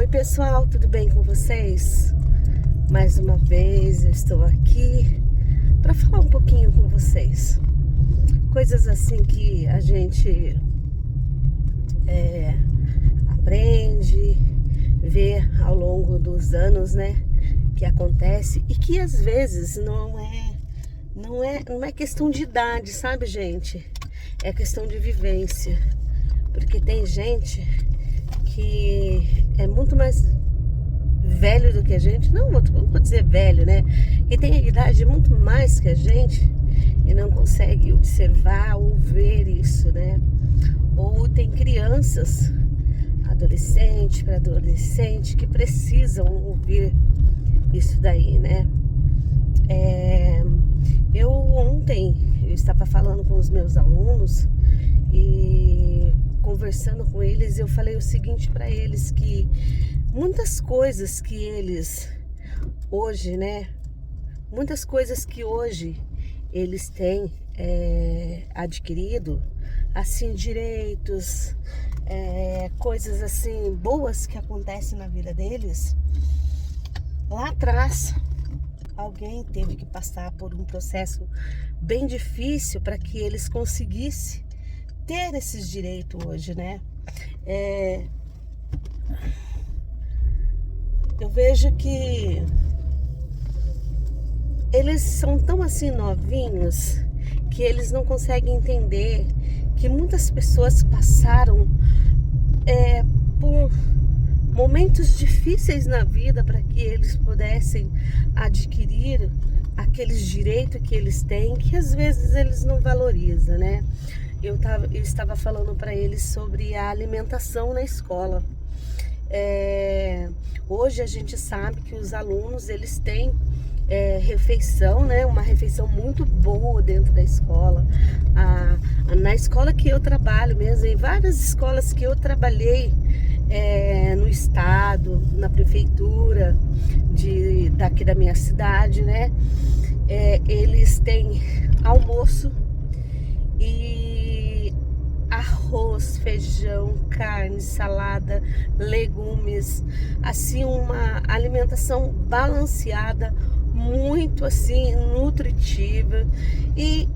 Oi pessoal, tudo bem com vocês? Mais uma vez eu estou aqui para falar um pouquinho com vocês. Coisas assim que a gente aprende, vê ao longo dos anos, né? Que acontece e que às vezes não é questão de idade, sabe, gente? É questão de vivência. Porque tem gente que é muito mais velho do que a gente, não vou dizer velho, né? Que tem a idade muito mais que a gente e não consegue observar ou ver isso, né? Ou tem crianças, adolescente para adolescente, que precisam ouvir isso daí, né? Ontem eu estava falando com os meus alunos e conversando com eles, eu falei o seguinte para eles, que muitas coisas que eles hoje, né? Muitas coisas que hoje eles têm adquirido, assim, direitos, coisas assim boas que acontecem na vida deles. Lá atrás, alguém teve que passar por um processo bem difícil para que eles conseguissem ter esses direitos hoje, né? Eu vejo que eles são tão assim novinhos que eles não conseguem entender que muitas pessoas passaram por momentos difíceis na vida para que eles pudessem adquirir aqueles direitos que eles têm, que às vezes eles não valorizam, né? Eu estava falando para eles sobre a alimentação na escola. Hoje a gente sabe que os alunos, eles têm refeição, né? Uma refeição muito boa dentro da escola. Na escola que eu trabalho mesmo, em várias escolas que eu trabalhei no estado, na prefeitura daqui da minha cidade, né? Eles têm almoço e arroz, feijão, carne, salada, legumes, assim, uma alimentação balanceada, muito assim nutritiva. E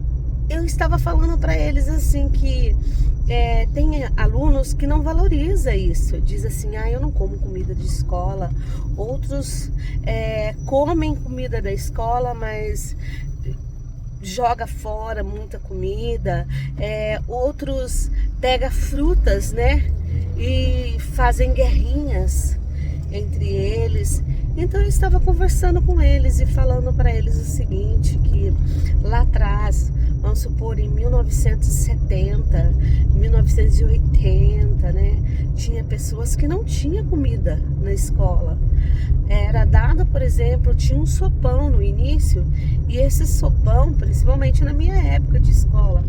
eu estava falando para eles assim que tem alunos que não valorizam isso, diz assim, eu não como comida de escola. Outros comem comida da escola, mas joga fora muita comida. Outros pegam frutas, né, e fazem guerrinhas entre eles. Então eu estava conversando com eles e falando para eles o seguinte, que lá atrás, vamos supor, em 1970, 1980, né, tinha pessoas que não tinham comida na escola. Era dado, por exemplo, tinha um sopão no início, e esse sopão, principalmente na minha época de escola,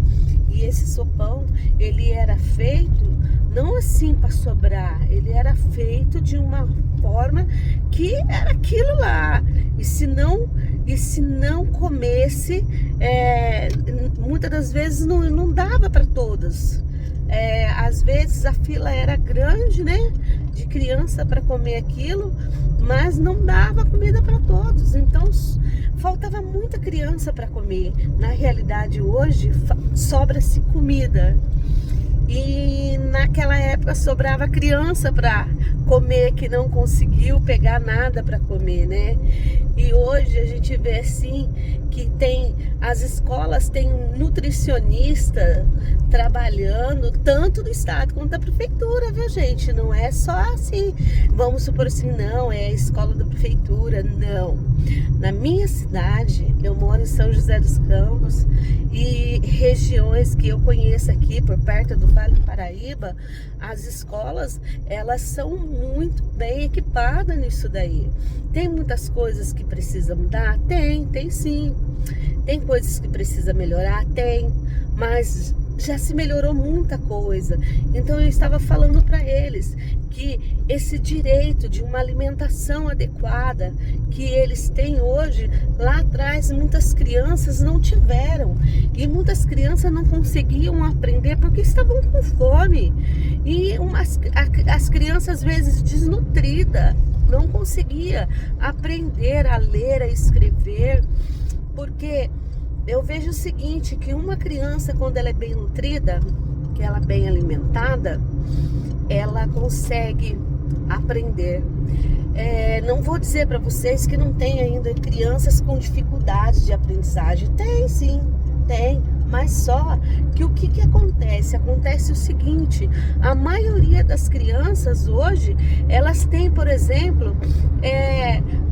e esse sopão, ele era feito não assim para sobrar, ele era feito de uma forma que era aquilo lá. E se não comesse, muitas das vezes não dava para todos. Às vezes a fila era grande, né, de criança para comer aquilo, mas não dava comida para todos. Então faltava muita criança para comer. Na realidade hoje sobra-se comida. E naquela época sobrava criança para comer que não conseguiu pegar nada para comer, né? E hoje a gente vê assim que as escolas têm um nutricionista trabalhando tanto do estado quanto da prefeitura, viu, gente? Não é só assim, vamos supor assim, não, é a escola da prefeitura, não. Na minha cidade, eu moro em São José dos Campos, e regiões que eu conheço aqui por perto do Vale do Paraíba, as escolas, elas são muito bem equipadas nisso daí. Tem muitas coisas que precisam mudar? Tem sim. Tem coisas que precisa melhorar? Tem. Mas já se melhorou muita coisa. Então eu estava falando para eles que esse direito de uma alimentação adequada que eles têm hoje, lá atrás muitas crianças não tiveram. E muitas crianças não conseguiam aprender porque estavam com fome. E as crianças às vezes desnutridas, não conseguia aprender a ler, a escrever, porque eu vejo o seguinte, que uma criança, quando ela é bem nutrida, que ela é bem alimentada, ela consegue aprender. Não vou dizer para vocês que não tem ainda crianças com dificuldades de aprendizagem. Tem sim, tem. Mas só que o que acontece? Acontece o seguinte, a maioria das crianças hoje, elas têm, por exemplo,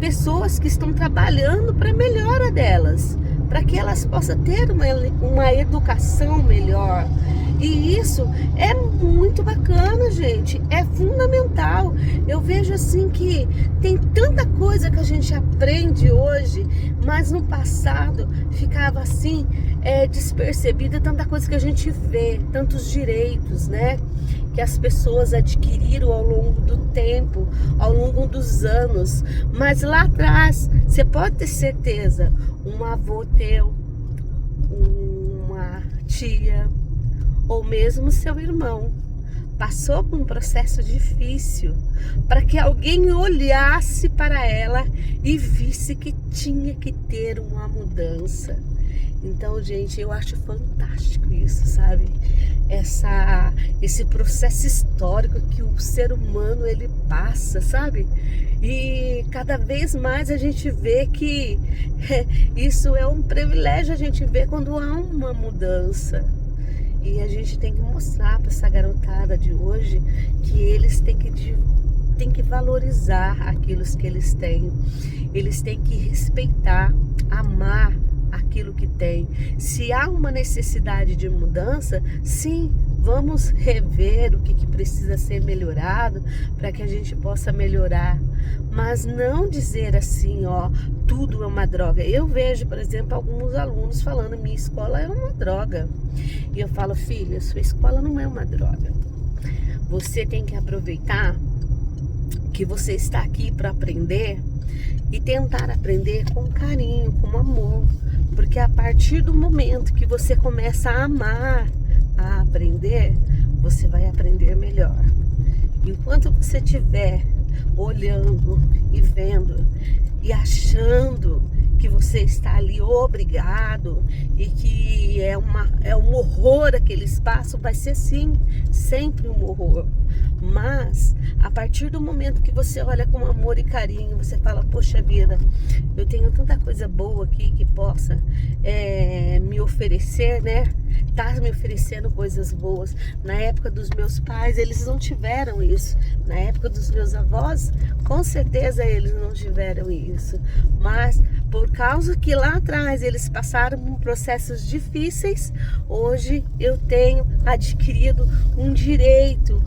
pessoas que estão trabalhando para a melhora delas, para que elas possam ter uma educação melhor. E isso é muito bacana, gente, é fundamental. Eu vejo assim que tem tanta coisa que a gente aprende hoje, mas no passado ficava assim, despercebida, tanta coisa que a gente vê, tantos direitos, né, que as pessoas adquiriram ao longo do tempo, ao longo dos anos. Mas lá atrás, você pode ter certeza, um avô teu, uma tia, ou mesmo seu irmão, passou por um processo difícil para que alguém olhasse para ela e visse que tinha que ter uma mudança. Então, gente, eu acho fantástico isso, sabe? Esse processo histórico que o ser humano ele passa, sabe? E cada vez mais a gente vê que isso é um privilégio, a gente vê quando há uma mudança. E a gente tem que mostrar para essa garotada de hoje que eles têm que valorizar aquilo que eles têm. Eles têm que respeitar, amar aquilo que tem. Se há uma necessidade de mudança, sim, vamos rever o que precisa ser melhorado para que a gente possa melhorar. Mas não dizer assim, ó, tudo é uma droga. Eu vejo, por exemplo, alguns alunos falando, minha escola é uma droga. E eu falo, filha, sua escola não é uma droga. Você tem que aproveitar que você está aqui para aprender e tentar aprender com carinho, com amor. Porque a partir do momento que você começa a amar, a aprender, você vai aprender melhor. Enquanto você estiver olhando e vendo e achando que você está ali obrigado e que é um horror aquele espaço, vai ser sim, sempre um horror. Mas a partir do momento que você olha com amor e carinho, você fala, poxa vida, eu tenho tanta coisa boa aqui que possa me oferecer, né? Tá me oferecendo coisas boas. Na época dos meus pais, eles não tiveram isso. Na época dos meus avós, com certeza eles não tiveram isso. Mas por causa que lá atrás eles passaram por processos difíceis, hoje eu tenho adquirido um direito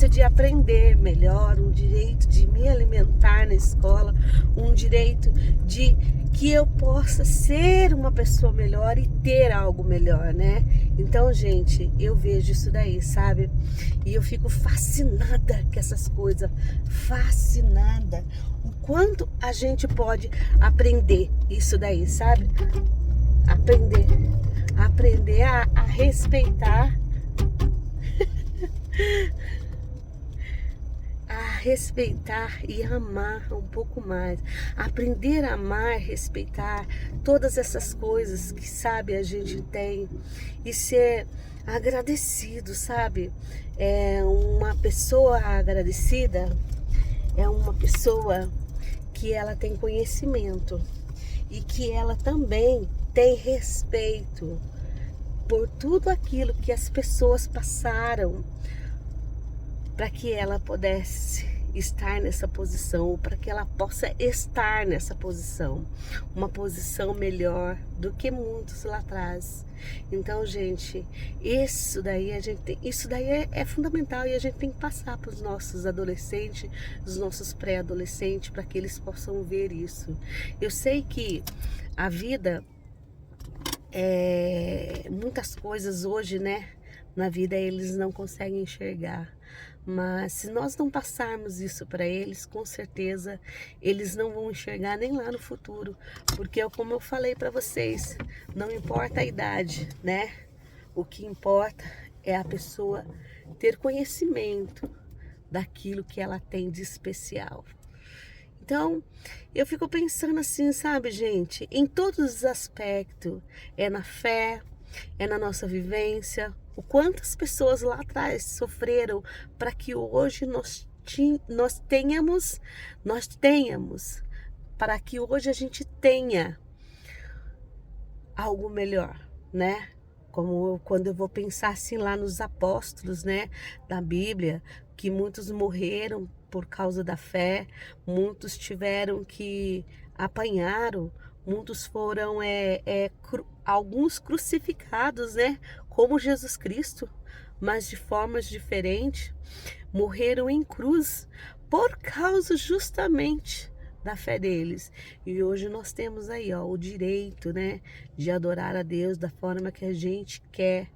de aprender melhor, um direito de me alimentar na escola, um direito de que eu possa ser uma pessoa melhor e ter algo melhor, né? Então, gente, eu vejo isso daí, sabe? E eu fico fascinada com essas coisas, fascinada. O quanto a gente pode aprender isso daí, sabe? Aprender a respeitar, respeitar e amar um pouco mais. Aprender a amar, respeitar todas essas coisas que, sabe, a gente tem e ser agradecido, sabe? Uma pessoa agradecida é uma pessoa que ela tem conhecimento e que ela também tem respeito por tudo aquilo que as pessoas passaram para que ela pudesse estar nessa posição, ou para que ela possa estar nessa posição, uma posição melhor do que muitos lá atrás. Então, gente, isso daí é fundamental e a gente tem que passar para os nossos adolescentes, os nossos pré-adolescentes, para que eles possam ver isso. Eu sei que a vida muitas coisas hoje, né, na vida eles não conseguem enxergar. Mas se nós não passarmos isso para eles, com certeza eles não vão enxergar nem lá no futuro, porque como eu falei para vocês, não importa a idade, né? O que importa é a pessoa ter conhecimento daquilo que ela tem de especial. Então, eu fico pensando assim, sabe, gente, em todos os aspectos, é na fé, é na nossa vivência, o quantas pessoas lá atrás sofreram para que hoje nós tenhamos, para que hoje a gente tenha algo melhor, né? Como quando eu vou pensar assim lá nos apóstolos, né, da Bíblia, que muitos morreram por causa da fé, muitos tiveram que apanharam, muitos foram alguns crucificados, né, como Jesus Cristo, mas de formas diferentes, morreram em cruz por causa justamente da fé deles. E hoje nós temos aí, ó, o direito, né, de adorar a Deus da forma que a gente quer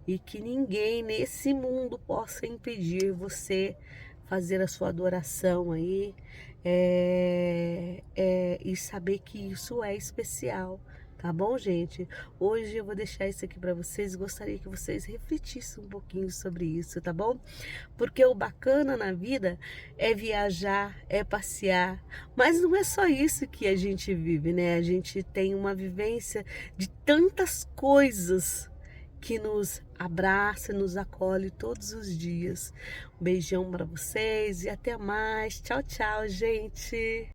e que ninguém nesse mundo possa impedir você fazer a sua adoração aí, e saber que isso é especial. Tá bom, gente? Hoje eu vou deixar isso aqui para vocês. Gostaria que vocês refletissem um pouquinho sobre isso, tá bom? Porque o bacana na vida é viajar, é passear. Mas não é só isso que a gente vive, né? A gente tem uma vivência de tantas coisas que nos abraça, nos acolhe todos os dias. Um beijão para vocês e até mais. Tchau, tchau, gente.